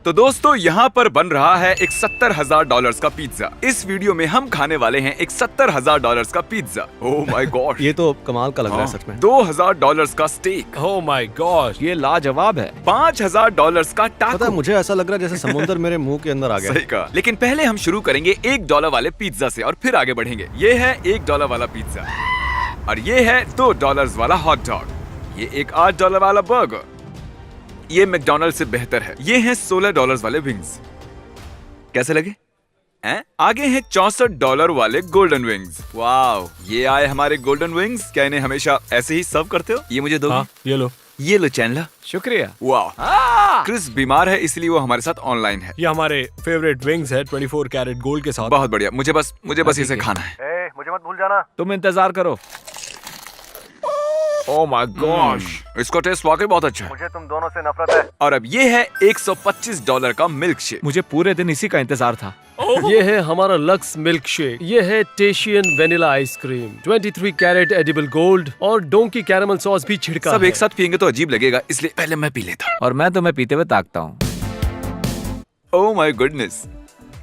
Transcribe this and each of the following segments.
तो दोस्तों यहाँ पर बन रहा है एक $70,000 का पिज्जा। इस वीडियो में हम खाने वाले हैं एक $70,000 का पिज्जा। ओह माय गॉड, ये तो कमाल का लग रहा है सच में। $2,000 का स्टेक, ओह माय गॉड, ये लाजवाब है। $5,000 का पता है, टाको। मुझे ऐसा लग रहा है जैसे समुंदर मेरे मुंह के अंदर आ गया। सही कहा। लेकिन पहले हम शुरू करेंगे $1 वाले पिज्जा से और फिर आगे बढ़ेंगे। ये है $1 वाला पिज्जा और ये है $2 वाला हॉट डॉग। ये एक $8 वाला बर्गर। ये मैकडॉनल्ड से बेहतर है। ये हैं $16 वाले विंग्स। कैसे लगे? हैं? आगे हैं $64 वाले गोल्डन विंग्स। वाओ, ये आए हमारे गोल्डन विंग्स। क्या इन्हें हमेशा ऐसे ही सर्व करते हो? ये मुझे दो। हाँ, ये लो चैनलर। शुक्रिया। वाह, क्रिस बीमार है इसलिए वो हमारे साथ ऑनलाइन है। ये हमारे फेवरेट विंग्स है 24 कैरेट गोल्ड के साथ। बहुत बढ़िया। मुझे बस इसे खाना है। मुझे मत भूल जाना। तुम इंतजार करो। ओह माय गॉश, इसका टेस्ट वाकई बहुत अच्छा है। मुझे तुम दोनों से नफरत है। और अब ये है $125 का मिल्क शेक। मुझे पूरे दिन इसी का इंतजार था। ये है हमारा लक्स मिल्क शेक। ये है Tahitian vanilla ice cream, 23 carat edible gold और डोंकी कैरामल सॉस भी छिड़का सब है। एक साथ पियेंगे तो अजीब लगेगा, इसलिए पहले मैं पी लेता और मैं तुम्हें पीते हुए ताकता हूँ। हूँ। ओह माय गुडनेस,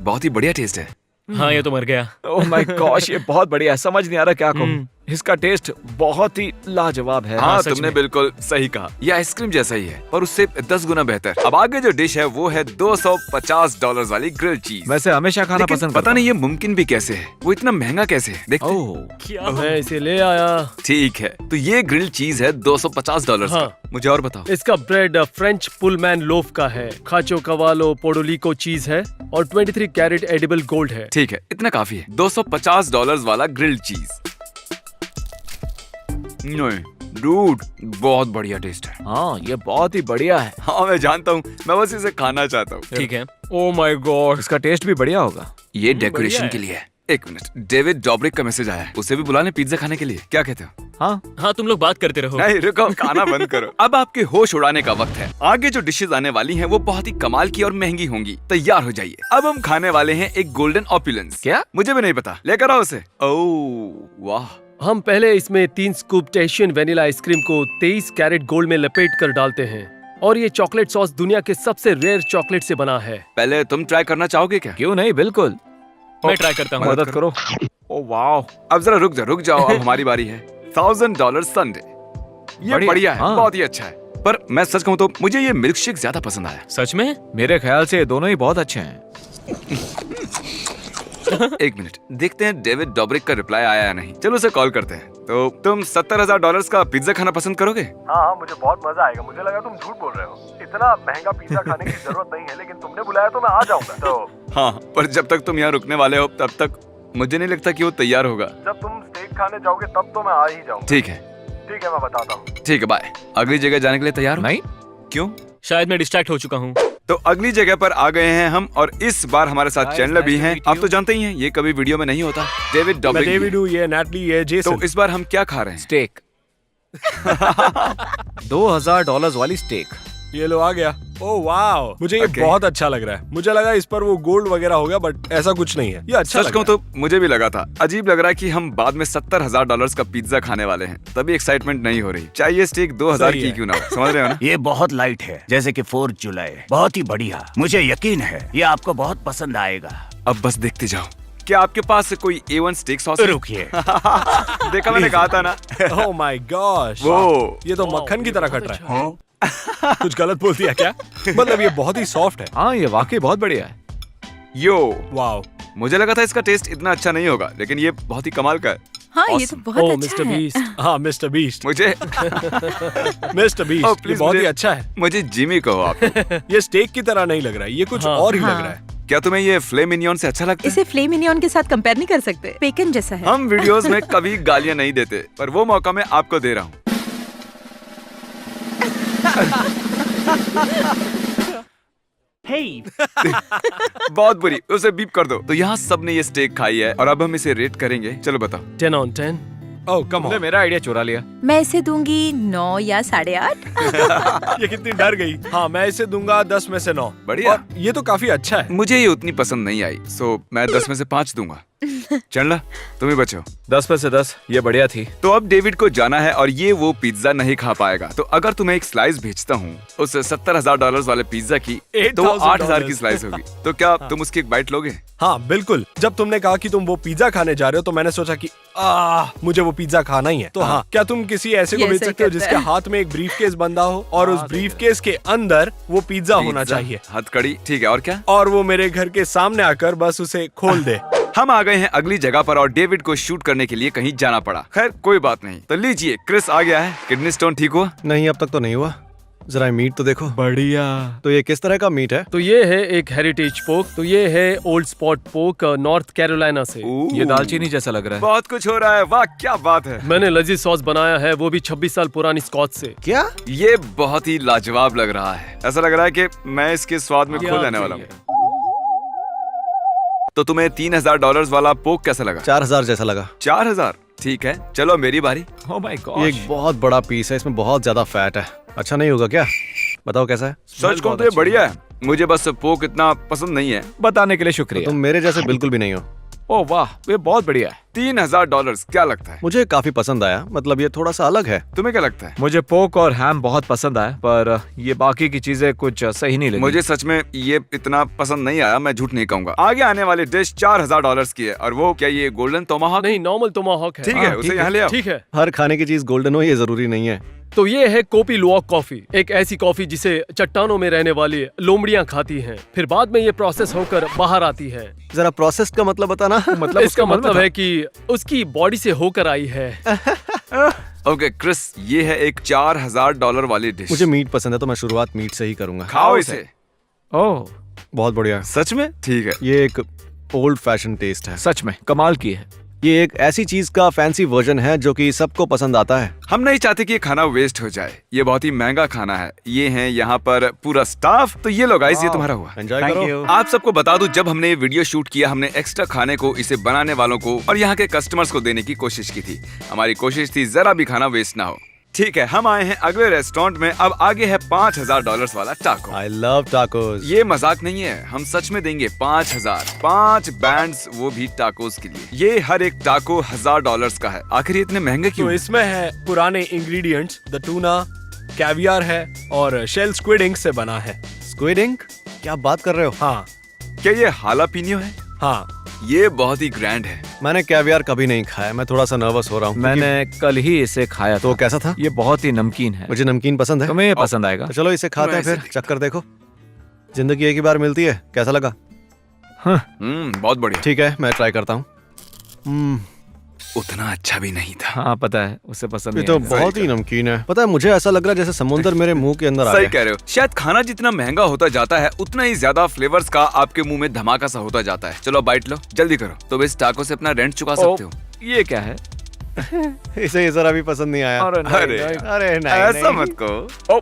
बहुत ही बढ़िया टेस्ट है। हाँ, ये तो मर गया। ओह माय गॉश, ये बहुत बढ़िया है। समझ नहीं आ रहा क्या कहूँ। इसका टेस्ट बहुत ही लाजवाब है। हाँ, सच तुमने में। बिल्कुल सही कहा। ये आइसक्रीम जैसा ही है पर उससे 10 गुना बेहतर। अब आगे जो डिश है वो है $250 वाली ग्रिल चीज। वैसे हमेशा खाना लेकिन पसंद पता नहीं ये मुमकिन भी कैसे है, वो इतना महंगा कैसे है। देखते हैं। ओह, मैं इसे ले आया। ठीक है, तो ये ग्रिल चीज है $250 हाँ। का। मुझे और बताओ। इसका ब्रेड फ्रेंच पुलमैन लोफ का है, खाचो कवालो पोडोलिको चीज है और 23 कैरेट एडिबल गोल्ड है। ठीक है, इतना काफी है। $250 वाला ग्रिल्ड चीज। नहीं डूड, बहुत बढ़िया टेस्ट है। हाँ, ये बहुत ही बढ़िया है। हाँ मैं जानता हूँ, मैं बस इसे खाना चाहता हूँ। ठीक है। ओह माय गॉड, इसका टेस्ट भी बढ़िया होगा। ये डेकोरेशन बढ़िया के लिए है। एक मिनट, डेविड डॉब्रिक का मैसेज आया है। उसे भी बुला लें पिज्जा खाने के लिए, क्या कहते हो? हाँ, हाँ, तुम लोग बात करते रहो। नहीं रुको, खाना बंद करो। अब आपके होश उड़ाने का वक्त है। आगे जो डिशेज आने वाली हैं वो बहुत ही कमाल की और महंगी होंगी। तैयार हो जाइए। अब हम खाने वाले हैं एक गोल्डन ऑपुलेंस। क्या? मुझे भी नहीं पता, लेकर आओ उसे। ओह वाह, हम पहले इसमें 3 स्कूप टेशियन वेनिला आइसक्रीम को 23 कैरेट गोल्ड में लपेट कर डालते हैं और ये चॉकलेट सॉस दुनिया के सबसे रेयर चॉकलेट से बना है। पहले तुम ट्राई करना चाहोगे क्या? क्यों नहीं, बिल्कुल। मैं ट्राई करता हूँ। मदद करो। ओह वाह, अब जरा रुक जाओ। अब हमारी बारी है। $1000 संडे। ये बढ़िया है, हाँ। बहुत ही अच्छा है। पर मैं सच कहूँ तो मुझे ये मिल्क शेक ज्यादा पसंद आया। सच में? मेरे ख्याल से ये दोनों ही बहुत अच्छे हैं। एक मिनट, देखते हैं डेविड डॉब्रिक का रिप्लाई आया या नहीं। चलो उसे कॉल करते हैं। तो तुम $70,000 का पिज्जा खाना पसंद करोगे? हाँ, मुझे बहुत मजा आएगा। मुझे लगा तुम झूठ बोल रहे हो। इतना महंगा पिज्जा खाने की जरूरत नहीं है, लेकिन तुमने बुलाया तो मैं आ जाऊंगा। तो हाँ, पर जब तक तुम यहाँ रुकने वाले हो तब तक मुझे नहीं लगता कि वो तैयार होगा। जब तुम स्टेक खाने जाओगे तब तो मैं आ ही जाऊंगा। ठीक है, मैं बताता हूँ। ठीक है, बाय। अगली जगह जाने के लिए तैयार हो? नहीं, क्यों? शायद मैं डिस्ट्रैक्ट हो चुका हूँ। तो अगली जगह पर आ गए हैं हम और इस बार हमारे साथ Guys, चैनलर भी nice to हैं। meet आप you. तो जानते ही हैं ये कभी वीडियो में नहीं होता। डेविड मैं डॉब्रिक। डेविड हूँ, ये नैटली, ये जेसन। तो इस बार हम क्या खा रहे हैं? स्टेक। $2,000 वाली स्टेक। ये लो आ गया। ओह वाह, मुझे ये Okay. बहुत अच्छा लग रहा है। मुझे लगा इस पर वो गोल्ड वगैरह होगा, बट ऐसा कुछ नहीं है। ये अच्छा सच लग कहूँ रहा तो मुझे भी लगा था। अजीब लग रहा है कि हम बाद में $70,000 का पिज्जा खाने वाले हैं, तभी एक्साइटमेंट नहीं हो रही। चाहिए स्टेक 2000 सही की है। क्यों ना हो, समझ रहे हो ना? ये बहुत लाइट है, जैसे कि 4 जुलाई। बहुत ही बढ़िया, मुझे यकीन है ये आपको बहुत पसंद आएगा। अब बस देखते जाओ। क्या आपके पास कोई A1 स्टेक सॉस है? रुकिए। देखा, मैंने कहा था ना। है। ओह माय गॉश, वो ये तो मक्खन की तरह कट रहा है। कुछ गलत बोल दिया क्या? मतलब ये बहुत ही सॉफ्ट है। हाँ, ये वाकई बहुत बढ़िया है। यो, वाओ, मुझे लगा था इसका टेस्ट इतना अच्छा नहीं होगा, लेकिन ये बहुत ही कमाल का है। हाँ, ये तो बहुत ओह अच्छा मिस्टर है। बीस्ट। हाँ मिस्टर बीस्ट। मुझे मिस्टर Oh, बीस्ट, ये please, बहुत ही मुझे- अच्छा है। मुझे जिमी कहो आप। ये स्टेक की तरह नहीं लग रहा है, ये कुछ हाँ। और ही लग हाँ। रहा है। क्या तुम्हें ये फ्ले मिनियन से अच्छा लगता है? इसे फ्ले मिनियन के साथ कंपेयर नहीं कर सकते। बेकन जैसा है। हम वीडियोस में कभी गालियां नहीं देते, पर वो मौका मैं आपको दे रहा हूँ। बहुत बुरी, उसे बीप कर दो। तो यहाँ सबने ये स्टेक खाई है और अब हम इसे रेट करेंगे। चलो बताओ। 10 on 10। ओह कम तुमने ऑन, मेरा आइडिया चुरा लिया। मैं इसे दूंगी 9 या 8.5। ये कितनी डर गई। हाँ, मैं इसे दूंगा 10 में से 9। बढ़िया। और ये तो काफी अच्छा है। मुझे ये उतनी पसंद नहीं आई, सो मैं 10 में से 5 दूंगा। चंडला तुम ही बचो। 10 में से 10, ये बढ़िया थी। तो अब डेविड को जाना है और ये वो पिज्जा नहीं खा पाएगा। तो अगर तुम्हें एक स्लाइस भेजता हूँ उस $70,000 वाले पिज्जा की, तो 8,000 की स्लाइस होगी। तो क्या तुम उसकी एक बाइट लोगे? हाँ बिल्कुल। जब तुमने कहा कि तुम वो पिज्जा खाने जा रहे हो तो मैंने सोचा कि मुझे वो पिज्जा खाना ही है। तो हाँ, क्या तुम किसी ऐसे को ये भेज ऐसा सकते हो कहता जिसके है। हाथ में एक ब्रीफ केस बंधा हो और उस ब्रीफ केस के अंदर वो पिज्जा होना पिज्जा, चाहिए, हथकड़ी, ठीक है। और क्या? और वो मेरे घर के सामने आकर बस उसे खोल दे। हम आ गए हैं अगली जगह पर और डेविड को शूट करने के लिए कहीं जाना पड़ा। खैर कोई बात नहीं। तो लीजिए, क्रिस आ गया है। किडनी स्टोन ठीक हुआ? नहीं, अब तक तो नहीं हुआ। जरा मीट तो देखो। बढ़िया। तो ये किस तरह का मीट है? तो ये है एक हेरिटेज पोक। तो ये है ओल्ड स्पॉट पोक नॉर्थ कैरोलिना से। ये दालचीनी जैसा लग रहा है। बहुत कुछ हो रहा है। वाह क्या बात है। मैंने लजीज सॉस बनाया है, वो भी 26 साल पुरानी स्कॉच से। क्या? ये बहुत ही लाजवाब लग रहा है। ऐसा लग रहा है कि मैं इसके स्वाद में खो जाने वाला हूँ। तो तुम्हें $3,000 वाला पोक कैसा लगा? 4,000 जैसा लगा। 4,000? ठीक है, चलो मेरी बारी। ओह माय ये गॉड। एक बहुत बड़ा पीस है, इसमें बहुत ज्यादा फैट है। अच्छा नहीं होगा क्या? बताओ कैसा है? सच कहूं तो ये बढ़िया है। मुझे बस पोक इतना पसंद नहीं है। बताने के लिए तो शुक्रिया। तुम मेरे जैसे बिल्कुल भी नहीं हो। ओह वाह, ये बहुत बढ़िया है। $3,000 क्या लगता है? मुझे काफी पसंद आया, मतलब ये थोड़ा सा अलग है। तुम्हें क्या लगता है? मुझे पोक और हैम बहुत पसंद आया, पर ये बाकी की चीजें कुछ सही नहीं लगी। मुझे सच में ये इतना पसंद नहीं आया, मैं झूठ नहीं कहूंगा। आगे आने वाली डिश $4,000 की है। और वो क्या ये गोल्डन टोमाहॉक? नहीं, नॉर्मल टोमाहॉक है। ठीक है, उसे यहाँ ले आओ। ठीक है। हर खाने की चीज गोल्डन हो ये जरूरी नहीं है। तो ये है कोपी लुवाक कॉफी, एक ऐसी कॉफी जिसे चट्टानों में रहने वाली लोमड़ियां खाती हैं। फिर बाद में ये प्रोसेस होकर बाहर आती है। जरा प्रोसेस का मतलब बताना। मतलब इसका मतलब है कि उसकी बॉडी से होकर आई है। ओके क्रिस, ये है एक $4,000 वाली डिश। मुझे मीट पसंद है तो मैं शुरुआत मीट से ही करूंगा। खाओ इसे। ओह, बहुत बढ़िया। सच में? ठीक है। ये एक ओल्ड फैशन टेस्ट है। सच में कमाल की है। ये एक ऐसी चीज का फैंसी वर्जन है जो कि सबको पसंद आता है। हम नहीं चाहते कि ये खाना वेस्ट हो जाए। ये बहुत ही महंगा खाना है। ये है यहाँ पर पूरा स्टाफ। तो ये लो गाइस, ये तुम्हारा हुआ। एंजॉय Thank करो। you। आप सबको बता दूं, जब हमने ये वीडियो शूट किया, हमने एक्स्ट्रा खाने को इसे बनाने वालों को और यहाँ के कस्टमर्स को देने की कोशिश की थी। हमारी कोशिश थी जरा भी खाना वेस्ट ना हो। ठीक है, हम आए हैं अगले रेस्टोरेंट में। अब आगे है $5,000 वाला टाको। I love tacos. ये मजाक नहीं है, हम सच में देंगे 5,000। 5 बैंड्स, वो भी टाकोस के लिए। ये हर एक टाको $1,000 का है। आखिर ये इतने महंगे तो क्यों? इसमें है पुराने इंग्रेडिएंट्स, द टूना, कैवियर है और शेल स्क्विड इंक से बना है। Squid ink? क्या बात कर रहे हो? हाँ क्या ये हालापिनियो है? हाँ। ये बहुत ही ग्रैंड है। मैंने कैवियर कभी नहीं खाया, मैं थोड़ा सा नर्वस हो रहा हूँ। मैंने कल ही इसे खाया तो था। कैसा था? ये बहुत ही नमकीन है। मुझे नमकीन पसंद है। तुम्हें ये पसंद आएगा। तो चलो इसे खाते हैं मैं फिर, चक्कर देखो। जिंदगी एक ही बार मिलती है, कैसा लगा? बहुत बढ़िया। ठीक है, मैं ट्राई करता हूँ। उतना अच्छा भी नहीं था। हाँ पता है, उसे पसंद ये नहीं तो आएगा। बहुत ही नमकीन है। पता है, मुझे ऐसा लग रहा है जैसे समुंदर मेरे मुंह के अंदर आ सही गया। कह रहे हो। शायद खाना जितना महंगा होता जाता है उतना ही ज्यादा फ्लेवर्स का आपके मुंह में धमाका सा होता जाता है। चलो बाइट लो, जल्दी करो। तो इस टाको से अपना रेंट चुका सकते हो। ये क्या है? इसे ये जरा भी पसंद नहीं आया। अरे अरे अरे नहीं, ऐसा नहीं। मत कहो। ओ,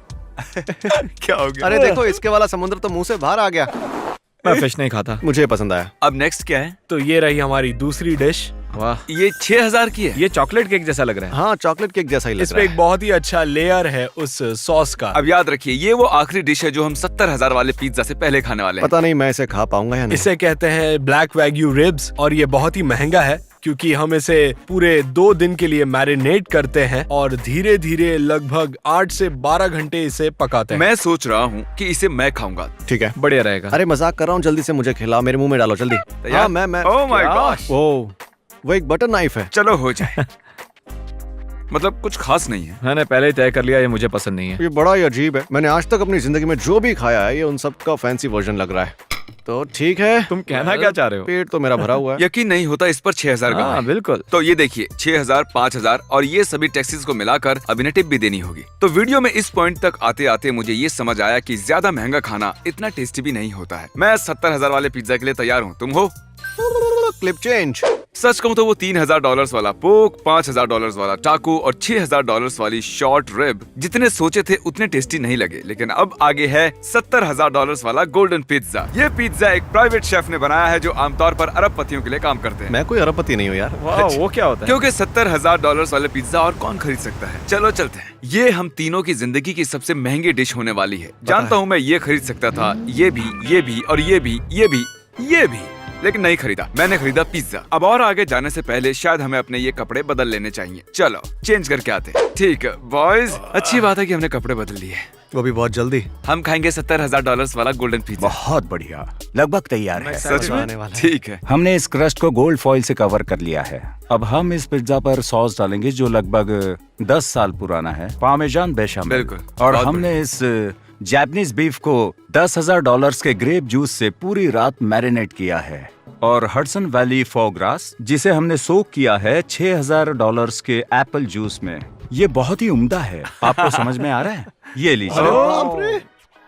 क्या हो गया? अरे देखो, इसके वाला समुद्र तो मुंह से बाहर आ गया। मैं फिश नहीं खाता। मुझे पसंद आया। अब नेक्स्ट क्या है? तो ये रही हमारी दूसरी डिश। वाह, ये 6,000 की है। ये चॉकलेट केक जैसा लग रहा है। हाँ, चॉकलेट केक जैसा ही लग इसमें रहा एक है। बहुत ही अच्छा लेयर है उस सॉस का। अब याद रखिए, ये वो आखिरी डिश है जो हम 70,000 वाले पिज्जा से पहले खाने वाले हैं। पता नहीं मैं इसे खा पाऊंगा या नहीं। इसे कहते हैं ब्लैक वैग्यू रिब्स और ये बहुत ही महंगा है क्योंकि हम इसे पूरे 2 दिन के लिए मैरिनेट करते हैं और धीरे धीरे लगभग 8 से 12 घंटे इसे पकाते हैं। मैं सोच रहा हूँ कि इसे मैं खाऊंगा। ठीक है। बढ़िया रहेगा। अरे मजाक कर रहा हूँ, जल्दी से मुझे खिलाओ, मेरे मुंह में डालो जल्दी। तैयार? हाँ, मैं ओह माय गॉश। ओ, वो एक बटर नाइफ है। चलो हो जाए। मतलब कुछ खास नहीं है। मैंने पहले ही तय कर लिया, ये मुझे पसंद नहीं है। ये बड़ा ही अजीब है। मैंने आज तक अपनी जिंदगी में जो भी खाया है ये उन सब का फैंसी वर्जन लग रहा है। तो ठीक है, तुम कहना क्या चाह रहे हो? पेट तो मेरा भरा हुआ है। यकीन नहीं होता इस पर 6,000 का हाँ है। बिल्कुल। तो ये देखिए, 6,000, 5,000 और ये सभी टैक्सेस को मिलाकर अब इन्हें टिप भी देनी होगी। तो वीडियो में इस पॉइंट तक आते आते मुझे ये समझ आया कि ज्यादा महंगा खाना इतना टेस्टी भी नहीं होता है। मैं 70,000 वाले पिज्जा के लिए तैयार हूँ। तुम हो? Clip change. सच कहूँ तो वो $3,000 वाला पोक, $5,000 वाला टाको और $6,000 वाली शॉर्ट रिब जितने सोचे थे उतने टेस्टी नहीं लगे। लेकिन अब आगे है $70,000 वाला गोल्डन पिज्जा। ये पिज्जा एक प्राइवेट शेफ ने बनाया है जो आमतौर पर अरबपतियों के लिए काम करते हैं। मैं कोई अरबपति नहीं हूँ यार। वाह, वो क्या होता है? क्योंकि $70,000 वाले पिज्जा और कौन खरीद सकता है। चलो चलते हैं। ये हम तीनों की जिंदगी की सबसे महंगी डिश होने वाली है। जानता हूँ मैं ये खरीद सकता था, ये भी और ये भी, ये भी। लेकिन नहीं खरीदा, मैंने खरीदा पिज्जा। अब और आगे जाने से पहले शायद हमें अपने ये कपड़े बदल लेने चाहिए। चलो चेंज करके आते हैं। ठीक है बॉयज, अच्छी बात है कि हमने कपड़े बदल लिए। वो भी बहुत जल्दी। हम खाएंगे $70,000 वाला गोल्डन पिज्जा। बहुत बढ़िया, लगभग तैयार है। सच आने में? वाला है। ठीक है। हमने इस क्रस्ट को गोल्ड फॉइल से कवर कर लिया है। अब हम इस पिज्जा पर सॉस डालेंगे जो लगभग 10 साल पुराना है, पामेजान बेशामेल। बिल्कुल, और बहुत हमने इस जापानीज बीफ को $10,000 के ग्रेप जूस से पूरी रात मैरिनेट किया है। और हडसन वैली फोग्रास जिसे हमने सोक किया है $6,000 के एप्पल जूस में। ये बहुत ही उम्दा है, आपको समझ में आ रहा है? ये लीजिए।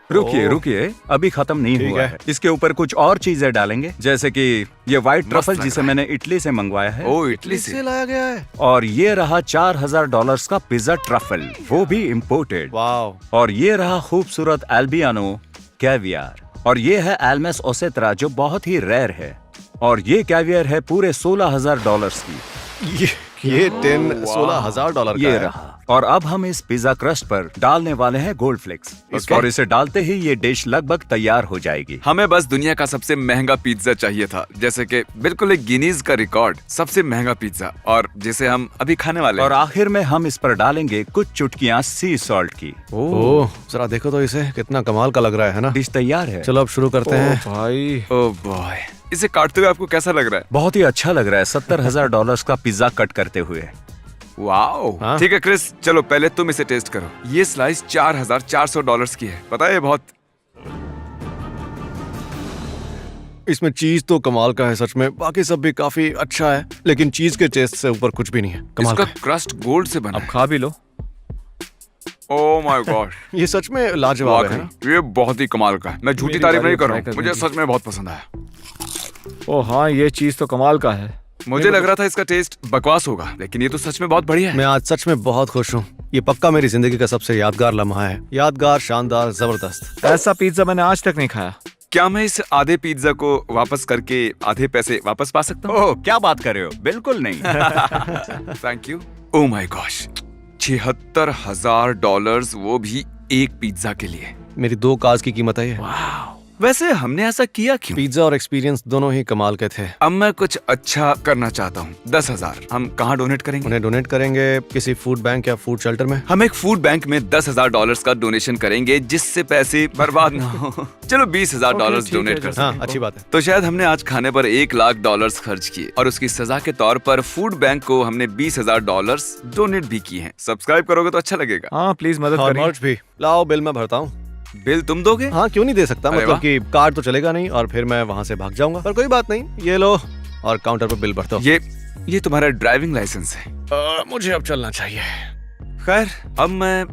रुकिए, अभी खत्म नहीं हुआ है। इसके ऊपर कुछ और चीजें डालेंगे, जैसे कि ये व्हाइट ट्रफल लग जिसे रहा है। मैंने इटली से मंगवाया है। ओ इटली से से। लाया गया है। और ये रहा $4,000 का पिज्जा ट्रफल, वो भी इम्पोर्टेड। वाव। और ये रहा खूबसूरत एल्बियानो कैवियर। और ये है एल्मेस ओसेत्रा जो बहुत ही रेयर है। और ये कैवियर है पूरे $16,000 की। ये टिन $16,000 का ये है। रहा। और अब हम इस पिज्जा क्रस्ट पर डालने वाले हैं गोल्ड फ्लेक्स। Okay. और इसे डालते ही ये डिश लगभग तैयार हो जाएगी। हमें बस दुनिया का सबसे महंगा पिज्जा चाहिए था, जैसे कि बिल्कुल एक गिनीज का रिकॉर्ड, सबसे महंगा पिज्जा, और जिसे हम अभी खाने वाले और हैं। आखिर में हम इस पर डालेंगे कुछ चुटकियां सी सॉल्ट की। ओह जरा देखो तो इसे, कितना कमाल का लग रहा है ना। डिश तैयार है। चलो अब शुरू करते हैं। भाई ओह बॉय, इसे काटते हुए आपको कैसा लग रहा है? बहुत ही अच्छा लग रहा है $70,000 का पिज्जा कट करते हुए। वाओ। हाँ? ठीक है क्रिस, चलो पहले तुम इसे टेस्ट करो। ये स्लाइस $4,400 की है, पता है? बहुत इसमें चीज तो कमाल का है सच में, बाकी सब भी काफी अच्छा है, लेकिन चीज के टेस्ट से ऊपर कुछ भी नहीं है। कमाल इसका का है। क्रस्ट गोल्ड से बना अब है। खा भी लो। ओह माय गॉड, ये सच में लाजवाब है ना? वाकई ये बहुत ही कमाल का है। मैं झूठी मेरी तारीफ बारी नहीं कर रहा try हूँ, मुझे करने सच में बहुत पसंद आया। ओ हाँ, ये चीज तो कमाल का है। मुझे लग रहा था इसका टेस्ट बकवास होगा, लेकिन ये तो सच में बहुत बढ़िया है। मैं आज सच में बहुत खुश हूँ। ये पक्का मेरी जिंदगी का सबसे यादगार लम्हा है। यादगार, शानदार, जबरदस्त। ऐसा पिज्जा मैंने आज तक नहीं खाया। क्या मैं इस आधे पिज्जा को वापस करके आधे पैसे वापस पा सकता हूँ? ओह, क्या बात कर रहे हो? बिल्कुल नहीं। Thank you. Oh my gosh, $76,000, वो भी एक पिज्जा के लिए। मेरी 2 कार्स की कीमत है ये। वैसे हमने ऐसा किया क्यों? पिज्जा और एक्सपीरियंस दोनों ही कमाल के थे। अब मैं कुछ अच्छा करना चाहता हूँ। 10,000 हम कहाँ डोनेट करेंगे? उन्हें डोनेट करेंगे किसी फूड बैंक या फूड शेल्टर में। हम एक फूड बैंक में $10,000 का डोनेशन करेंगे, जिससे पैसे बर्बाद ना हो। चलो $20,000 डोनेट कर सकते हाँ हैं। अच्छी बात है। तो शायद हमने आज खाने पर $1,00,000 खर्च किए, और उसकी सजा के तौर पर फूड बैंक को हमने $20,000 डोनेट भी किए हैं। सब्सक्राइब करोगे तो अच्छा लगेगा। हाँ प्लीज मदद और करिए। मर्च भी लाओ, बिल मैं भरता हूँ। बिल तुम दोगे? हाँ क्यों नहीं दे सकता, अरे मतलब वाह। कि कार्ड तो चलेगा नहीं और फिर मैं वहाँ से भाग जाऊंगा, पर कोई बात नहीं, ये लो और काउंटर पर बिल भरता हूँ। ये तुम्हारा ड्राइविंग लाइसेंस है। मुझे अब चलना चाहिए। खैर, अब मैं